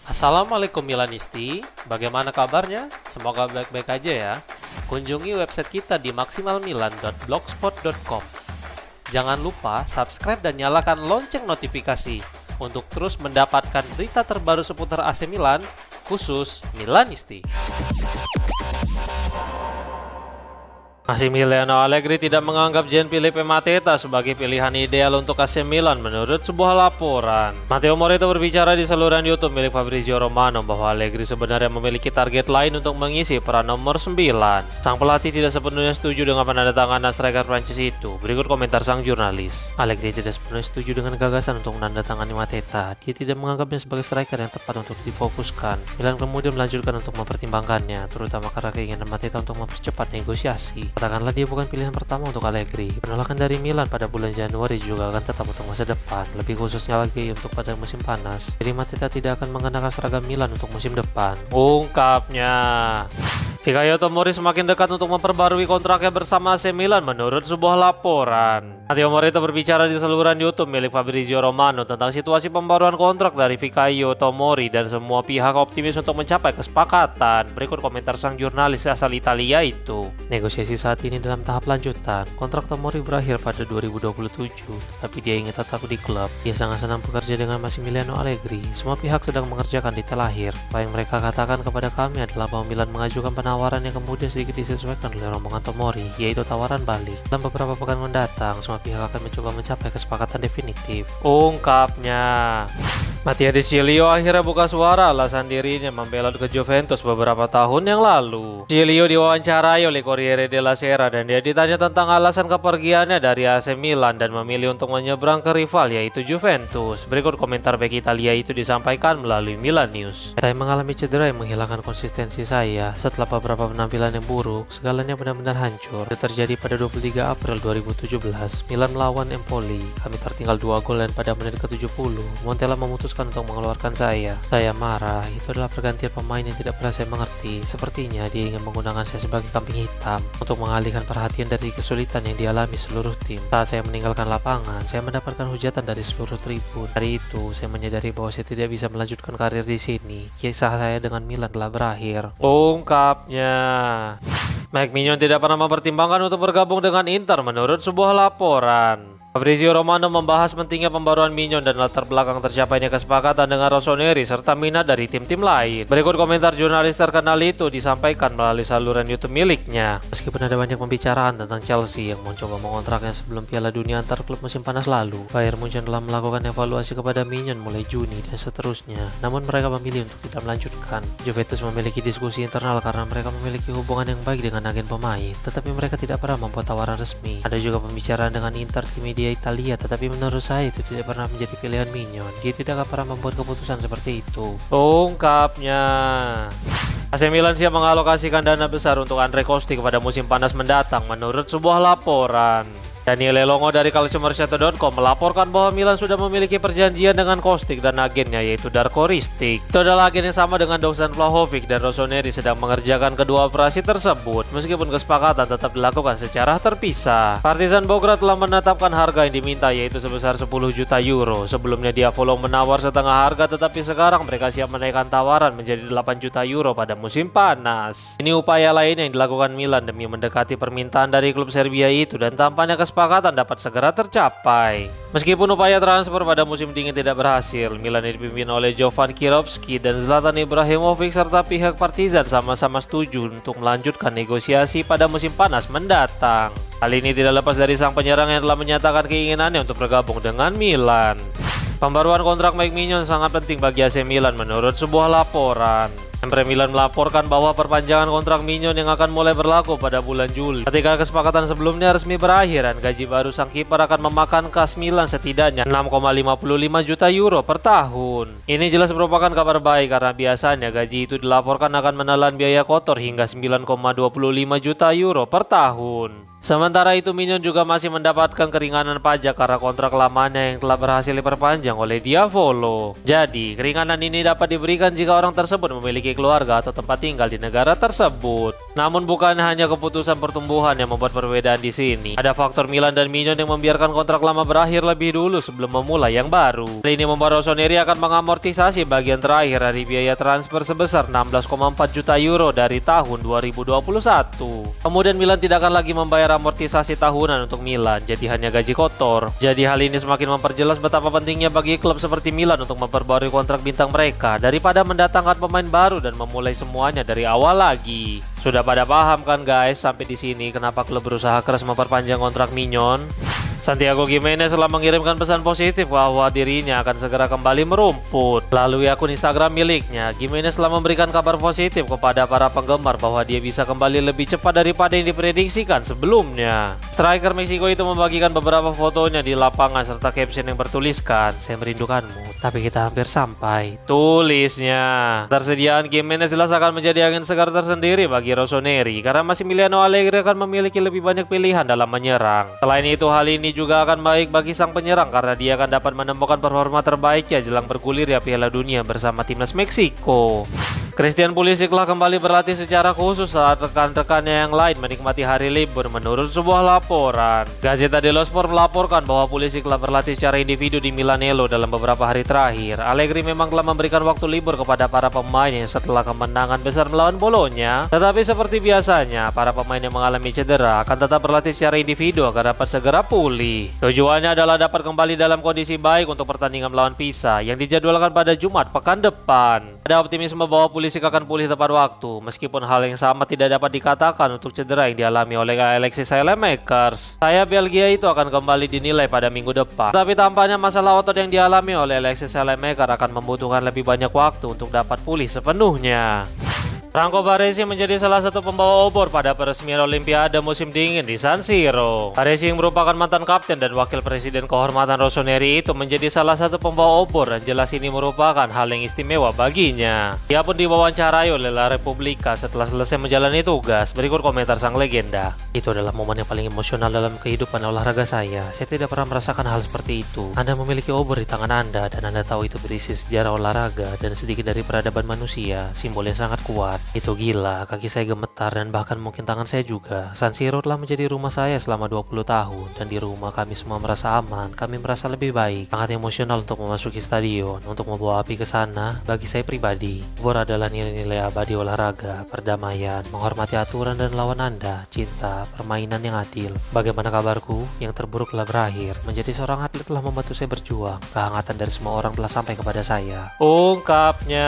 Assalamualaikum Milanisti, bagaimana kabarnya? Semoga baik-baik aja ya. Kunjungi website kita di maksimalmilan.blogspot.com. Jangan lupa subscribe dan nyalakan lonceng notifikasi untuk terus mendapatkan berita terbaru seputar AC Milan, khusus Milanisti. Massimiliano Allegri tidak menganggap Gianfilippo Mateta sebagai pilihan ideal untuk AC Milan menurut sebuah laporan. Matteo Moretto berbicara di saluran YouTube milik Fabrizio Romano bahwa Allegri sebenarnya memiliki target lain untuk mengisi peran nomor 9. Sang pelatih tidak sepenuhnya setuju dengan penandatanganan striker Prancis itu. Berikut komentar sang jurnalis. Allegri tidak sepenuhnya setuju dengan gagasan untuk menandatangani Mateta. Dia tidak menganggapnya sebagai striker yang tepat untuk difokuskan. Milan kemudian melanjutkan untuk mempertimbangkannya, terutama karena keinginan Mateta untuk mempercepat negosiasi. Katakanlah dia bukan pilihan pertama untuk Allegri. Penolakan dari Milan pada bulan Januari juga akan tetap untuk masa depan, lebih khususnya lagi untuk pada musim panas. Jadi Mateta tidak akan mengenakan seragam Milan untuk musim depan, ungkapnya. Fikayo Tomori semakin dekat untuk memperbarui kontraknya bersama AC Milan menurut sebuah laporan. Matteo Moretto berbicara di saluran YouTube milik Fabrizio Romano tentang situasi pembaruan kontrak dari Fikayo Tomori dan semua pihak optimis untuk mencapai kesepakatan. Berikut komentar sang jurnalis asal Italia itu. Negosiasi saat ini dalam tahap lanjutan. Kontrak Tomori berakhir pada 2027, tapi dia ingin tetap di klub. Dia sangat senang bekerja dengan Massimiliano Allegri. Semua pihak sedang mengerjakan detail akhir. Apa yang mereka katakan kepada kami adalah bahwa Milan mengajukan penawaran yang kemudian sedikit disesuaikan oleh rombongan Tomori, yaitu tawaran balik. Dalam beberapa pekan mendatang, semua pihak akan mencoba mencapai kesepakatan definitif, ungkapnya. Mattia De Sciglio akhirnya buka suara alasan dirinya membelot ke Juventus beberapa tahun yang lalu. Sciglio diwawancarai oleh Corriere della Sera dan dia ditanya tentang alasan kepergiannya dari AC Milan dan memilih untuk menyeberang ke rival yaitu Juventus. Berikut komentar bek Italia itu disampaikan melalui Milan News. Saya mengalami cedera yang menghilangkan konsistensi saya. Setelah beberapa penampilan yang buruk, segalanya benar-benar hancur. Itu terjadi pada 23 April 2017. Milan melawan Empoli. Kami tertinggal 2 gol dan pada menit ke-70, Montella memutuskan untuk mengeluarkan saya. Saya marah. Itu adalah pergantian pemain yang tidak pernah saya mengerti. Sepertinya dia ingin menggunakan saya sebagai kambing hitam untuk mengalihkan perhatian dari kesulitan yang dialami seluruh tim. Saat saya meninggalkan lapangan, saya mendapatkan hujatan dari seluruh tribun. Hari itu, saya menyadari bahwa saya tidak bisa melanjutkan karir di sini. Kisah saya dengan Milan telah berakhir, ungkapnya. Mike Maignan tidak pernah mempertimbangkan untuk bergabung dengan Inter menurut sebuah laporan. Fabrizio Romano membahas pentingnya pembaruan Maignan dan latar belakang tercapainya kesepakatan dengan Rossoneri serta minat dari tim-tim lain. Berikut komentar jurnalis terkenal itu disampaikan melalui saluran YouTube miliknya. Meskipun ada banyak pembicaraan tentang Chelsea yang mencoba mengontraknya sebelum Piala Dunia antar klub musim panas lalu, Bayern Munchen telah melakukan evaluasi kepada Maignan mulai Juni dan seterusnya. Namun mereka memilih untuk tidak melanjutkan. Juventus memiliki diskusi internal karena mereka memiliki hubungan yang baik dengan agen pemain, tetapi mereka tidak pernah membuat tawaran resmi. Ada juga pembicaraan dengan Inter di media Italia, tetapi menurut saya itu tidak pernah menjadi pilihan Maignan. Dia tidak akan pernah membuat keputusan seperti itu, ungkapnya. AC Milan siap mengalokasikan dana besar untuk André Kostic pada musim panas mendatang menurut sebuah laporan. Daniele Longo dari calciomercato.com melaporkan bahwa Milan sudah memiliki perjanjian dengan Kostic dan agennya yaitu Darko Ristic. Itu adalah agen yang sama dengan Dusan Vlahovic dan Rossoneri sedang mengerjakan kedua operasi tersebut, meskipun kesepakatan tetap dilakukan secara terpisah. Partizan Belgrade telah menetapkan harga yang diminta yaitu sebesar 10 juta euro. Sebelumnya Diavolo menawar setengah harga, tetapi sekarang mereka siap menaikkan tawaran menjadi 8 juta euro pada musim panas. Ini upaya lain yang dilakukan Milan demi mendekati permintaan dari klub Serbia itu dan tampaknya kesepakatan dapat segera tercapai. Meskipun upaya transfer pada musim dingin tidak berhasil, Milan dipimpin oleh Jovan Kirovski dan Zlatan Ibrahimovic serta pihak Partizan sama-sama setuju untuk melanjutkan negosiasi pada musim panas mendatang. Hal ini tidak lepas dari sang penyerang yang telah menyatakan keinginannya untuk bergabung dengan Milan. Pembaruan kontrak Mike Maignan sangat penting bagi AC Milan menurut sebuah laporan.Empre Milan melaporkan bahwa perpanjangan kontrak Maignan yang akan mulai berlaku pada bulan Juli. Ketika kesepakatan sebelumnya resmi berakhir dan gaji baru sang kiper akan memakan kas Milan setidaknya 6,55 juta euro per tahun. Ini jelas merupakan kabar baik karena biasanya gaji itu dilaporkan akan menelan biaya kotor hingga 9,25 juta euro per tahun. Sementara itu Maignan juga masih mendapatkan keringanan pajak karena kontrak lamanya yang telah berhasil diperpanjang oleh Diavolo. Jadi, keringanan ini dapat diberikan jika orang tersebut memiliki keluarga atau tempat tinggal di negara tersebut. Namun bukan hanya keputusan pertumbuhan yang membuat perbedaan di sini. Ada faktor Milan dan Mignon yang membiarkan kontrak lama berakhir lebih dulu sebelum memulai yang baru. Hal ini membuat Rossoneri akan mengamortisasi bagian terakhir dari biaya transfer sebesar 16,4 juta euro dari tahun 2021. Kemudian Milan tidak akan lagi membayar amortisasi tahunan untuk Milan, jadi hanya gaji kotor. Jadi hal ini semakin memperjelas betapa pentingnya bagi klub seperti Milan untuk memperbarui kontrak bintang mereka daripada mendatangkan pemain baru dan memulai semuanya dari awal lagi. Sudah pada paham kan guys sampai di sini kenapa klub berusaha keras memperpanjang kontrak Mignon? Santiago Giménez telah mengirimkan pesan positif bahwa dirinya akan segera kembali merumput. Melalui akun Instagram miliknya, Giménez telah memberikan kabar positif kepada para penggemar bahwa dia bisa kembali lebih cepat daripada yang diprediksikan sebelumnya. Striker Meksiko itu membagikan beberapa fotonya di lapangan serta caption yang bertuliskan, "Saya merindukanmu, tapi kita hampir sampai." Tulisnya. Tersediaan Giménez jelas akan menjadi angin segar tersendiri bagi Rossoneri karena Massimiliano Allegri akan memiliki lebih banyak pilihan dalam menyerang. Selain itu, hal ini juga akan baik bagi sang penyerang karena dia akan dapat menemukan performa terbaiknya jelang bergulir ya Piala Dunia bersama timnas Meksiko. Christian Pulisic telah kembali berlatih secara khusus saat rekan-rekannya yang lain menikmati hari libur menurut sebuah laporan. Gazzetta dello Sport melaporkan bahwa Pulisic telah berlatih secara individu di Milanello dalam beberapa hari terakhir. Allegri memang telah memberikan waktu libur kepada para pemainnya setelah kemenangan besar melawan Bolonya. Tetapi seperti biasanya, para pemain yang mengalami cedera akan tetap berlatih secara individu agar dapat segera pulih. Tujuannya adalah dapat kembali dalam kondisi baik untuk pertandingan melawan Pisa yang dijadwalkan pada Jumat pekan depan. Ada optimisme bahwa Pulisic akan pulih tepat waktu, meskipun hal yang sama tidak dapat dikatakan untuk cedera yang dialami oleh Alexis Saelemaekers. Belgia itu akan kembali dinilai pada minggu depan. Tapi tampaknya masalah otot yang dialami oleh Alexis Saelemaekers akan membutuhkan lebih banyak waktu untuk dapat pulih sepenuhnya. Franco Baresi menjadi salah satu pembawa obor pada peresmian Olimpiade musim dingin di San Siro. Baresi yang merupakan mantan kapten dan wakil presiden kehormatan Rossoneri itu menjadi salah satu pembawa obor dan jelas ini merupakan hal yang istimewa baginya. Dia pun diwawancarai oleh La Repubblica setelah selesai menjalani tugas. Berikut komentar sang legenda. "Itu adalah momen yang paling emosional dalam kehidupan olahraga saya. Saya tidak pernah merasakan hal seperti itu. Anda memiliki obor di tangan Anda dan Anda tahu itu berisi sejarah olahraga dan sedikit dari peradaban manusia, simbol yang sangat kuat. Itu gila, kaki saya gemetar dan bahkan mungkin tangan saya juga. San Siro telah menjadi rumah saya selama 20 tahun dan di rumah kami semua merasa aman, kami merasa lebih baik. Sangat emosional untuk memasuki stadion, untuk membawa api ke sana. Bagi saya pribadi, obor adalah nilai-nilai abadi olahraga, perdamaian, menghormati aturan dan lawan Anda, cinta, permainan yang adil. Bagaimana kabarku? Yang terburuk telah berakhir. Menjadi seorang atlet telah membantu saya berjuang. Kehangatan dari semua orang telah sampai kepada saya." Ungkapnya.